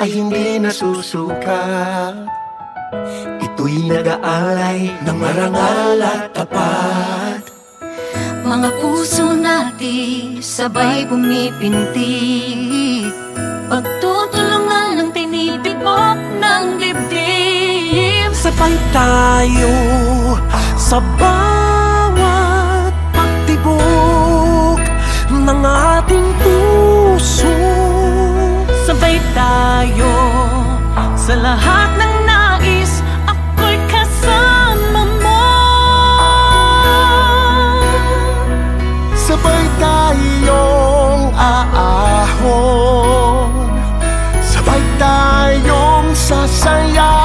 ay hindi nasusuka. Ito'y nag-aalay ng marangal at tapat. Mga puso natin sabay pumipintig, pagtutulungan ng tinitibok ng dibdib. Sabay tayo sa bawat pagtibok ng ating puso. Sabay tayo sa lahat ng nais, ako'y kasama mo. Sabay tayong aahon, sabay tayong sasaya,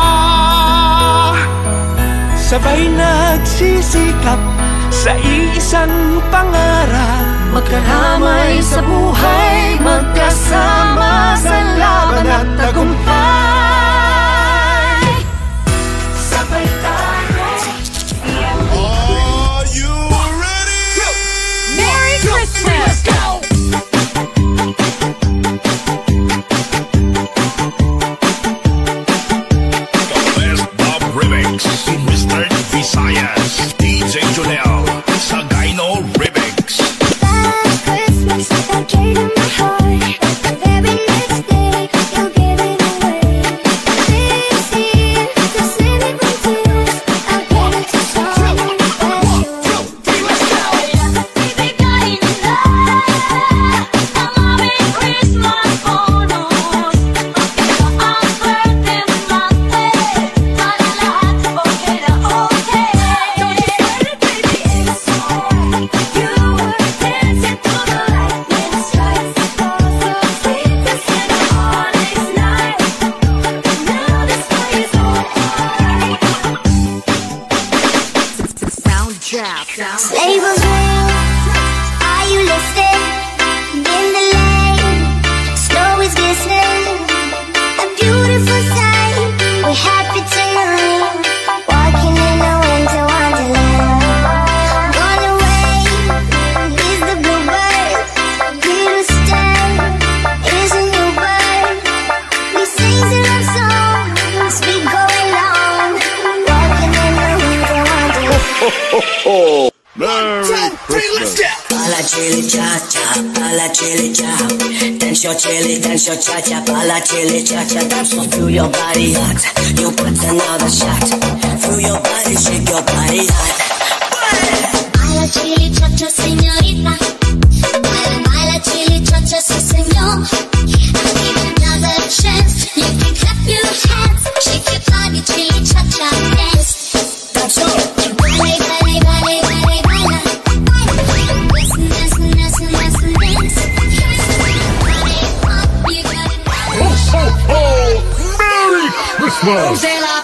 sabay nagsisikap sa iisang pangarap. Magkaramay sa buhay, magkasama sa laban at tagumpay. Sabay tayo. Are you ready? Merry Christmas! Let's go! The best Bob Remix, Mr. Visayas, DJ Jonel, Sagayno Remix. That gave in my heart, the very next day you gave it away. This year, to save it from tears, I'll give it to someone special. Let's go! Ibigay nila ang aming Christmas bonus. Ito ang swerte natin, para lahat okay na okay. Don't sweat it, baby, it's alright. You were dancing through the lightning strikes. Sweet to see the heartaches night. Now this way is alright. Sound trap. Sleigh bells ring, are you listening? In the lane, snow is glistening. A beautiful sight, we're happy tonight. Walking in a winter wonderland. Gone away is the bluebird. Here to stay is a new bird. We sing the love songs, we going on. Walking in a winter wonderland. Merry Christmas. Bala chili cha cha, bala chili cha. Dance your cha cha, bala chili cha cha. Dance on through your body hot. You put another shot. Through your body, shake your body hot. Baila chili cha-cha, señorita. Baila chili cha-cha, sí, señor. I'll give you another chance. You can clap your hands, shake your body, chili cha-cha, dance. That's all. Baila, baila, baila, baila, baila. Dance, dance, dance, dance, dance. Body up, you got it. Merry Christmas. Say la